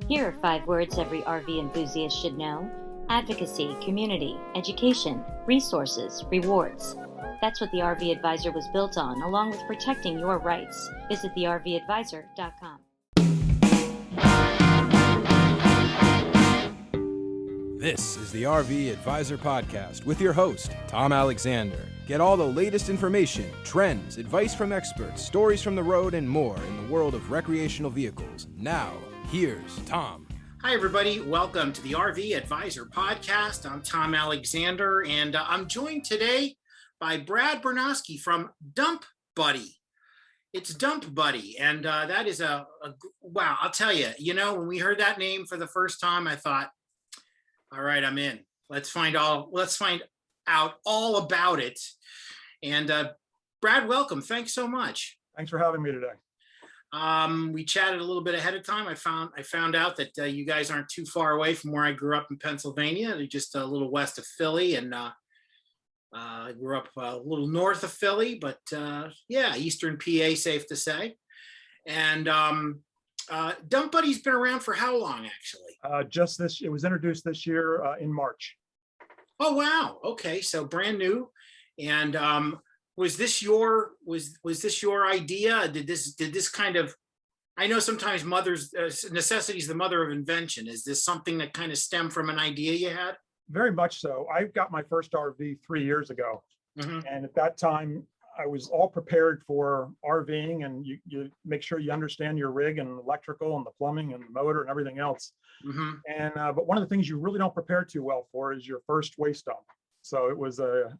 Here are 5 words every RV enthusiast should know: advocacy, community, education, resources, rewards. That's what the RV Advisor was built on, along with protecting your rights. Visit thervadvisor.com. This is the RV Advisor Podcast with your host, Tom Alexander. Get all the latest information, trends, advice from experts, stories from the road, and more in the world of recreational vehicles. Now, here's Tom. Hi, everybody. Welcome to the RV Advisor Podcast. I'm Tom Alexander, and I'm joined today by Brad Bernosky from Dump Buddy. It's Dump Buddy, and that is wow. I'll tell you, when we heard that name for the first time, I thought, all right, I'm in. Let's find out all about it. And Brad, welcome. Thanks so much. Thanks for having me today. We chatted a little bit ahead of time. I found out that you guys aren't too far away from where I grew up in Pennsylvania, just a little west of Philly, and I grew up a little north of Philly, but yeah, Eastern PA, safe to say. And Dump Buddy's been around for how long, actually? It was introduced this year in March. Oh, wow. Okay, so brand new. And was this your idea? Did this kind of, I know sometimes necessity is the mother of invention. Is this something that kind of stemmed from an idea you had? Very much so. I got my first RV 3 years ago. Mm-hmm. And at that time, I was all prepared for RVing, and you make sure you understand your rig and electrical and the plumbing and the motor and everything else. Mm-hmm. And but one of the things you really don't prepare too well for is your first waste dump. So it was a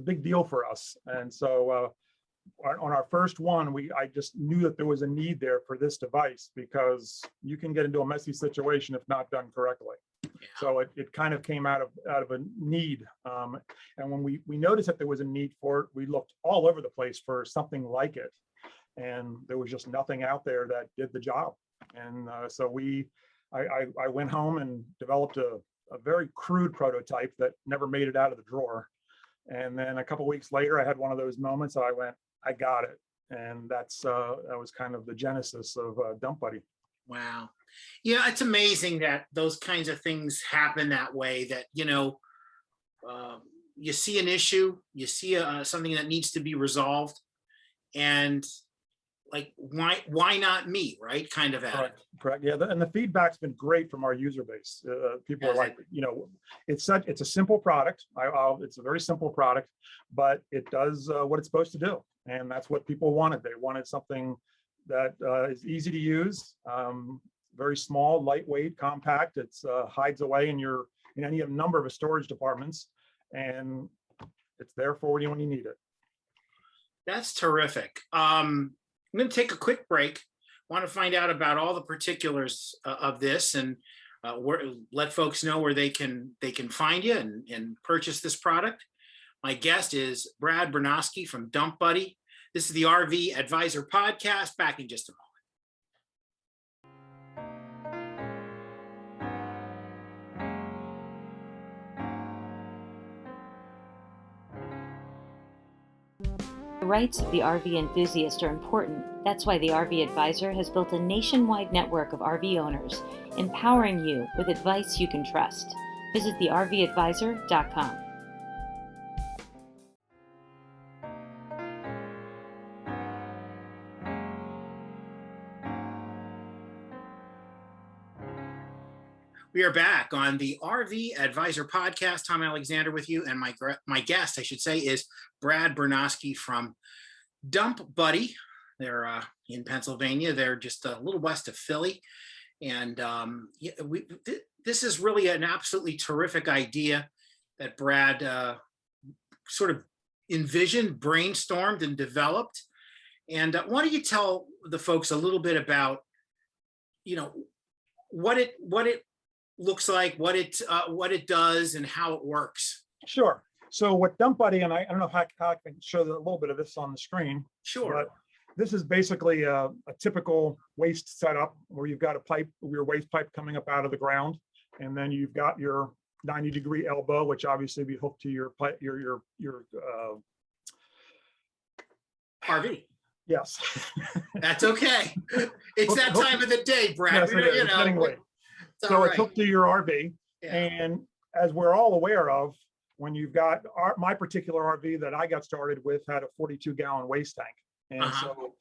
big deal for us. And so on our first one, I just knew that there was a need there for this device, because you can get into a messy situation if not done correctly. Yeah. So it kind of came out of a need. And when we noticed that there was a need for it, we looked all over the place for something like it. And there was just nothing out there that did the job. And so I went home and developed a very crude prototype that never made it out of the drawer. And then a couple of weeks later, I had one of those moments. I went, I got it. And that was kind of the genesis of Dump Buddy. Wow. Yeah, it's amazing that those kinds of things happen that way, that, you see an issue, you see something that needs to be resolved, and like, why not me, right? Kind of at Correct. Yeah, and the feedback's been great from our user base. People are like, it's a simple product. It's a very simple product, but it does what it's supposed to do, and that's what people wanted. They wanted something that is easy to use, very small, lightweight, compact. It's hides away in any number of storage departments, and it's there for you when you need it. That's terrific. I'm going to take a quick break. Want to find out about all the particulars of this, and let folks know where they can find you and purchase this product. My guest is Brad Bernosky from Dump Buddy. This is the RV Advisor Podcast. Back in just a moment. The rights of the RV enthusiast are important. That's why the RV Advisor has built a nationwide network of RV owners, empowering you with advice you can trust. Visit thervadvisor.com. We are back on the RV Advisor Podcast. Tom Alexander with you, and my guest, I should say, is Brad Bernosky from Dump Buddy. They're in Pennsylvania. They're just a little west of Philly, and this is really an absolutely terrific idea that Brad sort of envisioned, brainstormed, and developed. And why don't you tell the folks a little bit about, what it looks like, what it does, and how it works. Sure. So what Dump Buddy, and I don't know how I can show a little bit of this on the screen. Sure. But this is basically a typical waste setup where you've got your waste pipe coming up out of the ground, and then you've got your 90-degree elbow, which obviously be hooked to your pipe, your RV. Yes. That's okay. It's that time of the day, Brad. Yes, it is. You It's know, getting late. it's So all it's right. hooked to your RV. Yeah. And as we're all aware of, when you've got my particular RV that I got started with had a 42-gallon waste tank. And so,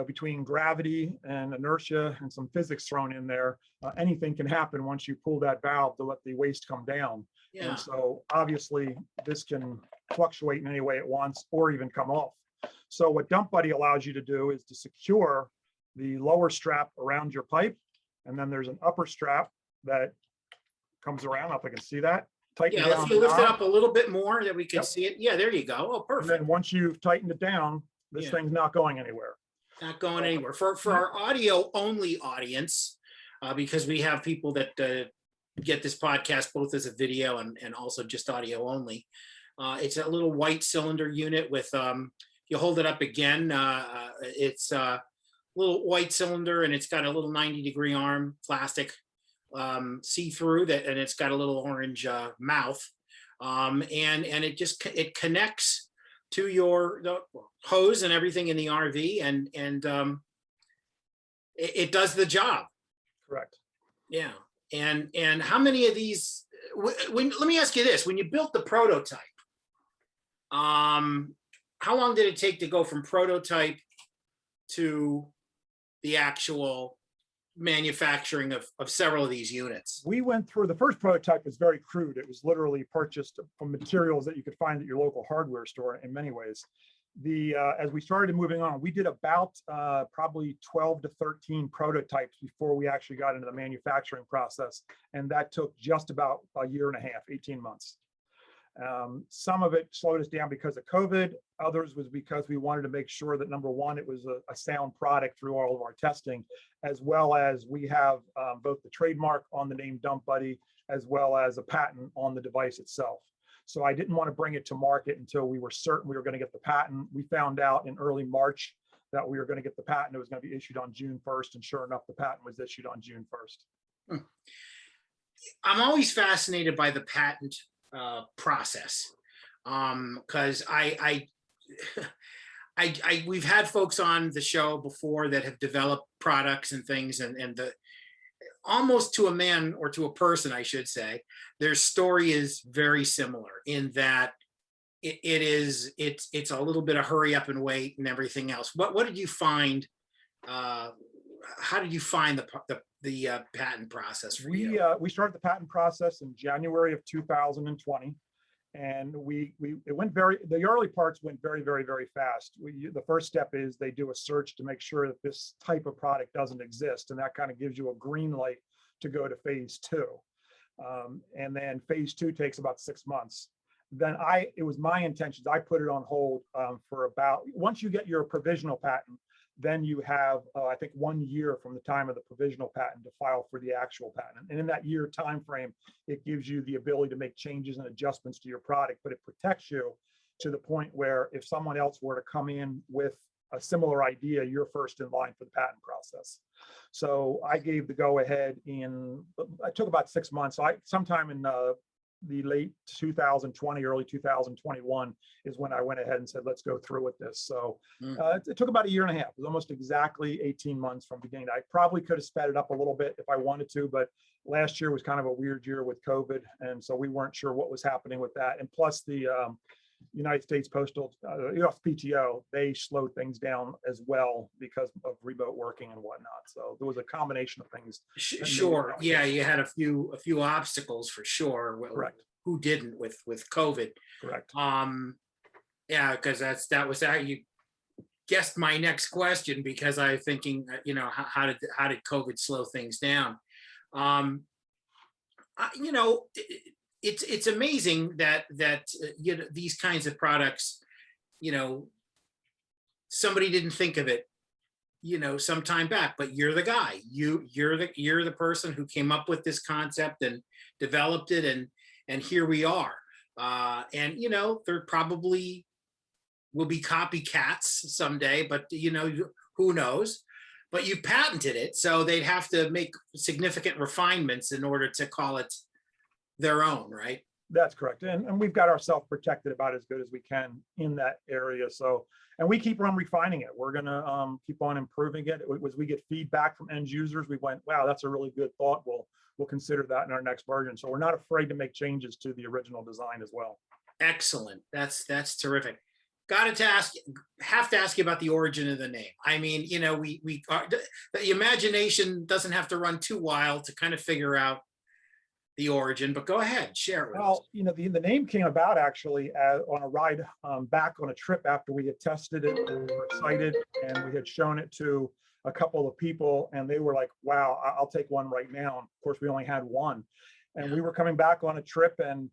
between gravity and inertia and some physics thrown in there, anything can happen once you pull that valve to let the waste come down. Yeah. And so obviously this can fluctuate in any way it wants or even come off. So what Dump Buddy allows you to do is to secure the lower strap around your pipe. And then there's an upper strap that comes around, if I can see that. Tighten Yeah, down if you the lift it knob. up a little bit more that we can Yep. see it. Yeah, there you go. Oh, And perfect. then once you've tightened it down, this Yeah. thing's not going anywhere. Not going anywhere. For our audio only audience, because we have people that get this podcast both as a video and also just audio only. It's a little white cylinder unit with, you hold it up again, it's a little white cylinder and it's got a little 90-degree arm, plastic, see-through that, and it's got a little orange mouth. And it connects to the hose and everything in the RV, and it does the job. Correct. Yeah. And how many of these, let me ask you this, when you built the prototype, how long did it take to go from prototype to the actual manufacturing of several of these units? We went through, the first prototype was very crude. It was literally purchased from materials that you could find at your local hardware store in many ways. As we started moving on, we did about probably 12 to 13 prototypes before we actually got into the manufacturing process. And that took just about a year and a half, 18 months. Some of it slowed us down because of COVID. Others was because we wanted to make sure that, number one, it was a sound product through all of our testing, as well as we have both the trademark on the name Dump Buddy, as well as a patent on the device itself. So I didn't want to bring it to market until we were certain we were going to get the patent. We found out in early March that we were going to get the patent. It was going to be issued on June 1st. And sure enough, the patent was issued on June 1st. I'm always fascinated by the patent process, because we've had folks on the show before that have developed products and things, and almost to a man, or to a person, I should say, their story is very similar in that it's a little bit of hurry up and wait and everything else. What did you find? How did you find the patent process for you? We started the patent process in January of 2020. And the early parts went very, very, very fast. The first step is they do a search to make sure that this type of product doesn't exist. And that kind of gives you a green light to go to phase 2. And then phase 2 takes about 6 months. Then it was my intentions, I put it on hold for once you get your provisional patent, then you have, I think, 1 year from the time of the provisional patent to file for the actual patent. And in that year time frame, it gives you the ability to make changes and adjustments to your product, but it protects you to the point where if someone else were to come in with a similar idea, you're first in line for the patent process. So I gave the go ahead it took about 6 months. Sometime in the late 2020, early 2021 is when I went ahead and said, let's go through with this. So it took about a year and a half. It was almost exactly 18 months from beginning. I probably could have sped it up a little bit if I wanted to, but last year was kind of a weird year with COVID. And so we weren't sure what was happening with that. And plus the United States Postal, USPTO, they slowed things down as well because of remote working and whatnot. So there was a combination of things. Sure. Yeah, you had a few obstacles for sure. Correct. Who didn't with COVID? Correct. Yeah, because that was how you guessed my next question, because I was thinking, how did COVID slow things down? It's amazing that these kinds of products, somebody didn't think of it, some time back, but you're the guy. You're the person who came up with this concept and developed it, and here we are. And there probably will be copycats someday, but who knows? But you patented it, so they'd have to make significant refinements in order to call it their own, right? That's correct. And we've got ourselves protected about as good as we can in that area. So And we keep on refining it. We're going to keep on improving it. As we get feedback from end users, we went, wow, that's a really good thought. We'll consider that in our next version. So we're not afraid to make changes to the original design as well. Excellent. That's terrific. Have to ask you about the origin of the name. I mean, you know, the imagination doesn't have to run too wild to kind of figure out the origin, but go ahead, share it with us. Well, you know, the name came about actually on a ride back on a trip after we had tested it and we were excited, and we had shown it to a couple of people and they were like, wow, I'll take one right now. And of course, we only had one. And we were coming back on a trip and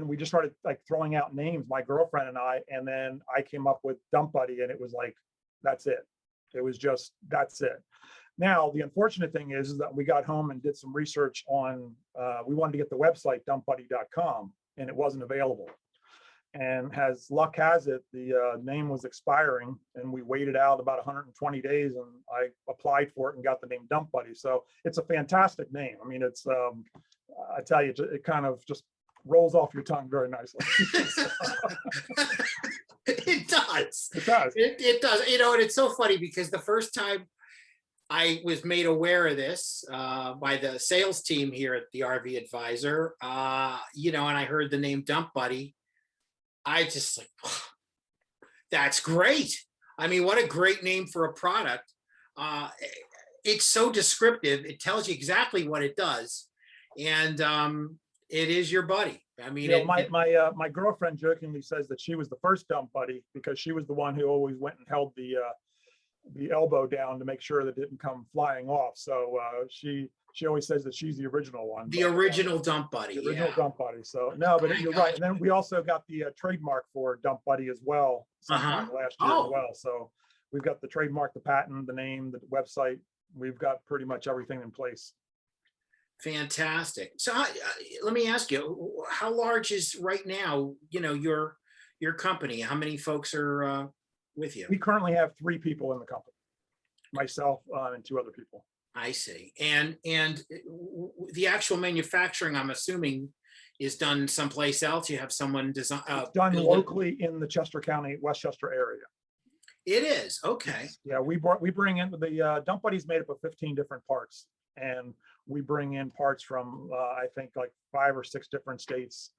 we just started like throwing out names, my girlfriend and I, and then I came up with Dump Buddy, and it was like, that's it. It was just, that's it. Now, the unfortunate thing is that we got home and did some research on, we wanted to get the website dumpbuddy.com, and it wasn't available. And as luck has it, the name was expiring, and we waited out about 120 days, and I applied for it and got the name Dump Buddy. So it's a fantastic name. I mean, it's, I tell you, it kind of just rolls off your tongue very nicely. It does. It does. It does. You know, and it's so funny because the first time I was made aware of this by the sales team here at the RV Advisor, you know, and I heard the name Dump Buddy, I just like, that's great. I mean, what a great name for a product. It's so descriptive. It tells you exactly what it does. And it is your buddy. I mean, you know, my girlfriend jokingly says that she was the first Dump Buddy because she was the one who always went and held the elbow down to make sure that it didn't come flying off. So she always says that she's the original one. The original Dump Buddy. The original Dump Buddy. So no, but you're right. And then we also got the trademark for Dump Buddy as well sometime last year as well. So we've got the trademark, the patent, the name, the website. We've got pretty much everything in place. Fantastic. So let me ask you, how large is right now, you know, your company? How many folks are with you? We currently have 3 people in the company, myself and 2 other people. I see. And the actual manufacturing, I'm assuming, is done someplace else. You have someone design. It's done locally in the Chester County, Westchester area. It is. Okay. Yeah, we bring in the Dump Buddy's made up of 15 different parts, and we bring in parts from I think like 5 or 6 different states,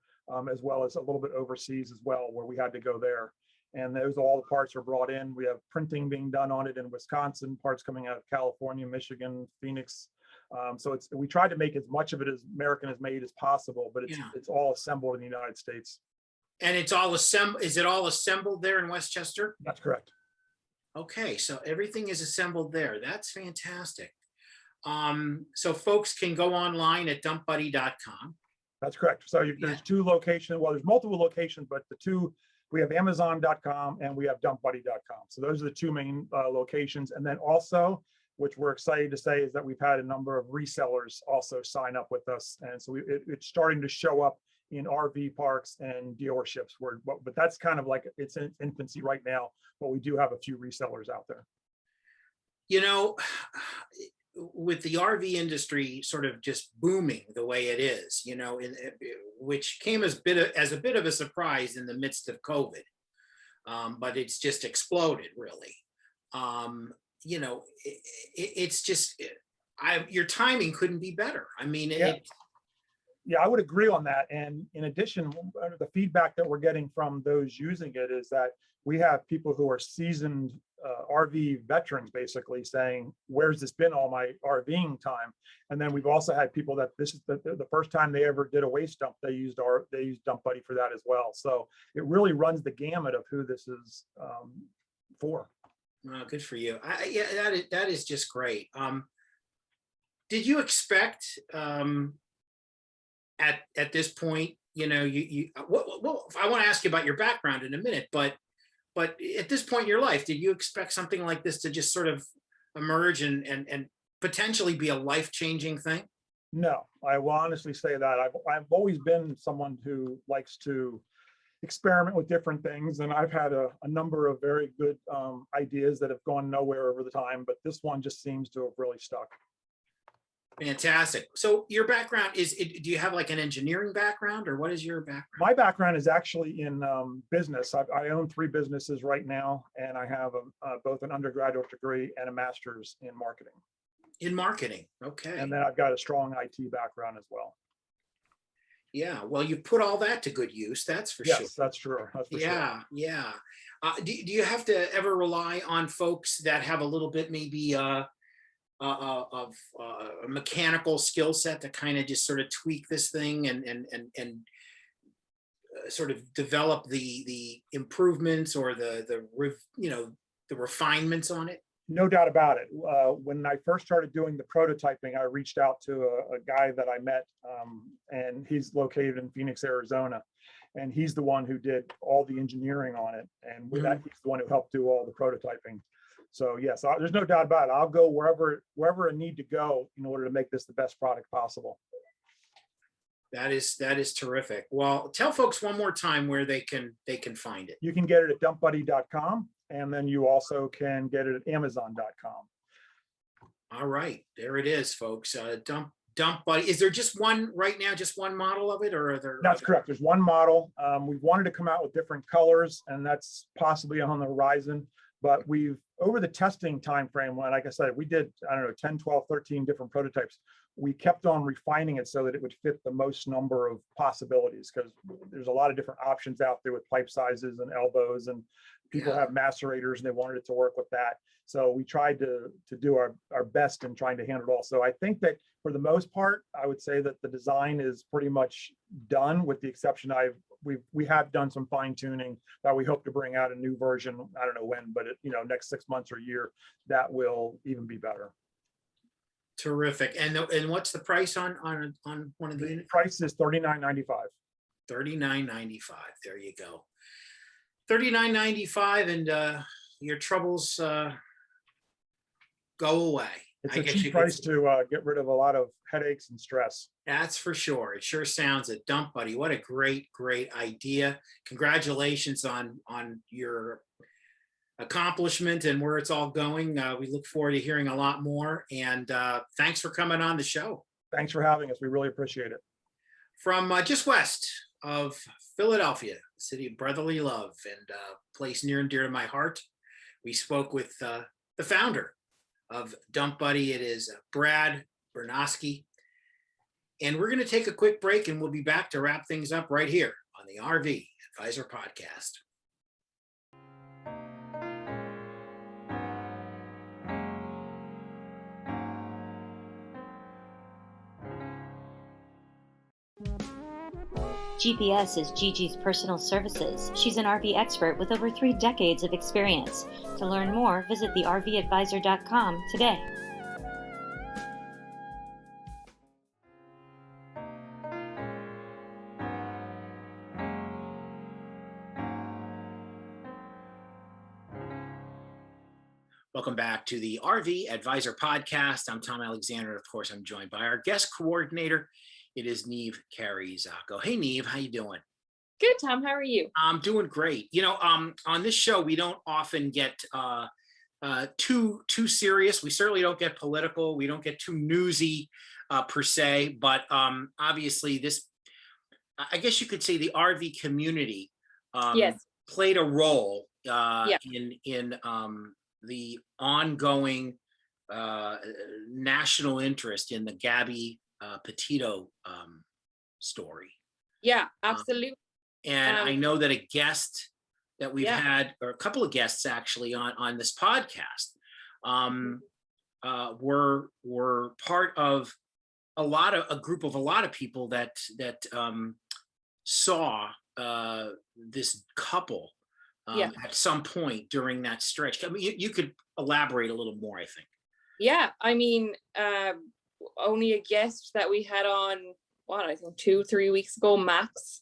as well as a little bit overseas as well, where we had to go there. And those all the parts are brought in. We have printing being done on it in Wisconsin, parts coming out of California, Michigan, Phoenix. So we tried to make as much of it as American as made as possible, but it's all assembled in the United States. And it's all assembled. Is it all assembled there in Westchester? That's correct. Okay, so everything is assembled there. That's fantastic. So folks can go online at dumpbuddy.com. That's correct. So there's 2 locations. Well, there's multiple locations, but the 2, we have Amazon.com and we have dumpbuddy.com. So those are the 2 main locations. And then also, which we're excited to say, is that we've had a number of resellers also sign up with us. And so it's starting to show up in RV parks and dealerships, but that's kind of like it's in infancy right now, but we do have a few resellers out there. You know, with the RV industry sort of just booming the way it is, you know, which came as a bit of a surprise in the midst of COVID, but it's just exploded really. You know, it's just, your timing couldn't be better. I mean, yeah, I would agree on that. And in addition, the feedback that we're getting from those using it is that we have people who are seasoned RV veterans basically saying, where's this been all my RVing time? And then we've also had people that this is the first time they ever did a waste dump, they used Dump Buddy for that as well. So it really runs the gamut of who this is for. Oh, good for you. Yeah, that is just great. Did you expect at this point, you know, well, I want to ask you about your background in a minute, but at this point in your life, did you expect something like this to just sort of emerge and potentially be a life-changing thing? No, I will honestly say that I've always been someone who likes to experiment with different things, and I've had a number of very good ideas that have gone nowhere over the time, but this one just seems to have really stuck. Fantastic. So your background do you have like an engineering background, or what is your background? My background is actually in business. I own 3 businesses right now, and I have both an undergraduate degree and a master's in marketing. In marketing. Okay. And then I've got a strong IT background as well. Yeah. Well, you put all that to good use. That's for sure. Yes, that's true. That's for sure. Yeah. Yeah. Do you have to ever rely on folks that have a little bit maybe of a mechanical skill set to kind of just sort of tweak this thing and sort of develop the improvements or the refinements on it? No doubt about it. When I first started doing the prototyping, I reached out to a guy that I met, and he's located in Phoenix, Arizona. And he's the one who did all the engineering on it. And with that, he's the one who helped do all the prototyping. So yes, there's no doubt about it. I'll go wherever I need to go in order to make this the best product possible. That is terrific. Well, tell folks one more time where they can find it. You can get it at dumpbuddy.com, and then you also can get it at amazon.com. All right, there it is, folks. Dump Buddy. Is there just one right now, just one model of it, or are there? That's correct. There's one model. We've wanted to come out with different colors, and that's possibly on the horizon. But we've, over the testing time frame, when, like I said, we did, 10, 12, 13 different prototypes. We kept on refining it so that it would fit the most number of possibilities, because there's a lot of different options out there with pipe sizes and elbows, and people have macerators and they wanted it to work with that. So we tried to do our best in trying to handle it all. So I think that for the most part, I would say that the design is pretty much done, with the exception we have done some fine tuning that we hope to bring out a new version. I don't know when, but next 6 months or a year, that will even be better. Terrific. And what's the price on one of the units? Price is $39.95. $39.95. There you go. $39.95, and your troubles go away. It's a cheap price to get rid of a lot of headaches and stress. That's for sure. It sure sounds a Dump Buddy. What a great idea. Congratulations on your accomplishment and where it's all going. We look forward to hearing a lot more. And thanks for coming on the show. Thanks for having us. We really appreciate it. From just west of Philadelphia, the city of brotherly love, and a place near and dear to my heart, we spoke with the founder of Dump Buddy. It is Brad Bernosky. And we're going to take a quick break, and we'll be back to wrap things up right here on the RV Advisor Podcast. GPS is Gigi's personal services. She's an RV expert with over 3 decades of experience. To learn more, visit thervadvisor.com today. Welcome back to the RV Advisor Podcast. I'm Tom Alexander. Of course, I'm joined by our guest coordinator. It is Neve Carey-Zacco. Hey, Neve, how you doing? Good, Tom. How are you? I'm doing great. On this show, we don't often get too serious. We certainly don't get political. We don't get too newsy per se. But obviously, this, I guess you could say, the RV community played a role in the ongoing national interest in the Gabby Petito story. Yeah, absolutely. And I know that a guest that we've had, or a couple of guests actually on this podcast, were part of a group of a lot of people that saw this couple at some point during that stretch. I mean, you could elaborate a little more, I think. Yeah, I mean, only a guest that we had on, I think 2-3 weeks ago, max.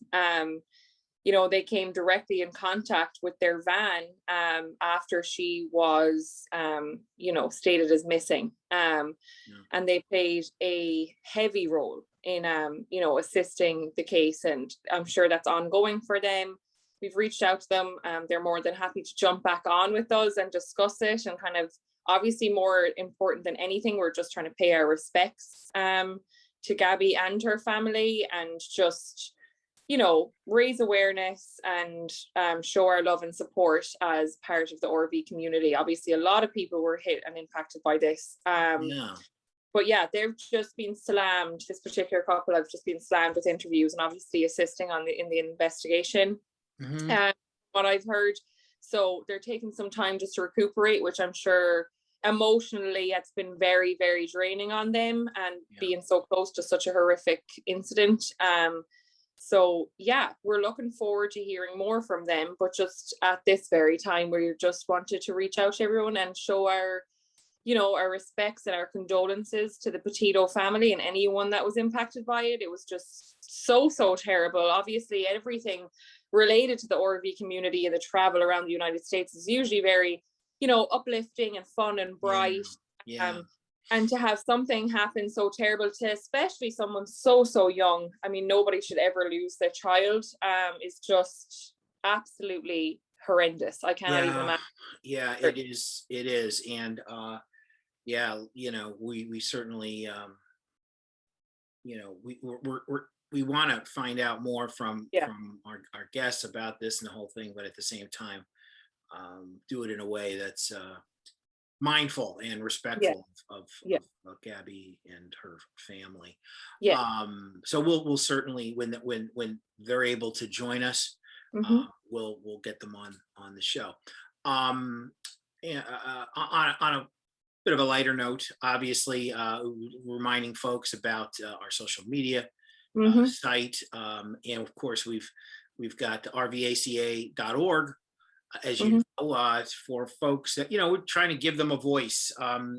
They came directly in contact with their van after she was, stated as missing. And they played a heavy role in, assisting the case. And I'm sure that's ongoing for them. We've reached out to them. They're more than happy to jump back on with us and discuss it and kind of obviously more important than anything, we're just trying to pay our respects to Gabby and her family, and just, you know, raise awareness and show our love and support as part of the RV community. Obviously, a lot of people were hit and impacted by this. But yeah, they've just been slammed. This particular couple have just been slammed with interviews and obviously assisting in the investigation. What I've heard, so they're taking some time just to recuperate, which I'm sure emotionally it's been very, very draining on them, and being so close to such a horrific incident. So yeah, we're looking forward to hearing more from them, but just at this very time, we just wanted to reach out to everyone and show our, you know, our respects and our condolences to the Petito family and anyone that was impacted by it. It was just so terrible. Obviously, everything related to the RV community and the travel around the United States is usually very, you know, uplifting and fun and bright. And to have something happen so terrible to especially someone so young, I mean, nobody should ever lose their child, is just absolutely horrendous. I cannot even imagine. Yeah, it is. And you know, we certainly you know, we want to find out more from our guests about this and the whole thing, but at the same time do it in a way that's mindful and respectful of Gabby and her family. So we'll certainly, when they're able to join us, we'll get them on the show. On a bit of a lighter note, obviously, reminding folks about our social media site, and of course we've got rvaca.org. As you know, for folks that, you know, we're trying to give them a voice.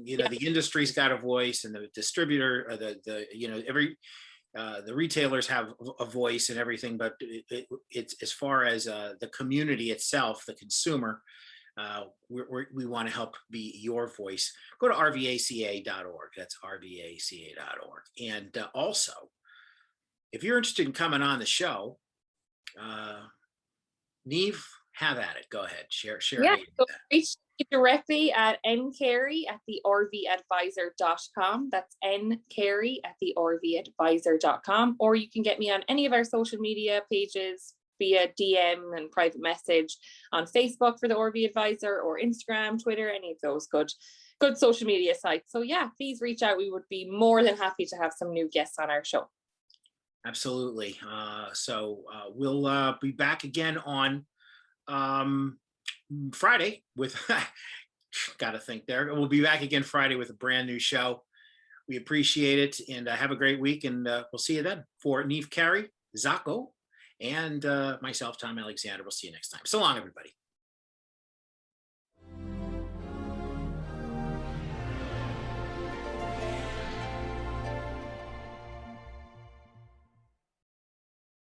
You know, the industry's got a voice, and the distributor, the you know, the retailers have a voice and everything, but it's as far as the community itself, the consumer, we want to help be your voice. Go to rvaca.org. That's rvaca.org. And also, if you're interested in coming on the show, Neve, have at it. Go ahead. Share. Yeah, so reach me directly at ncarey@thervadvisor.com. That's ncarey@thervadvisor.com. Or you can get me on any of our social media pages via DM and private message on Facebook for the RV Advisor, or Instagram, Twitter, any of those good social media sites. So yeah, please reach out. We would be more than happy to have some new guests on our show. Absolutely. So we'll be back again on Friday with gotta think there. We'll be back again Friday with a brand new show. We appreciate it, and have a great week, and we'll see you then. For Neve Carey, Zaco, and myself, Tom Alexander, we'll see you next time. So long, everybody.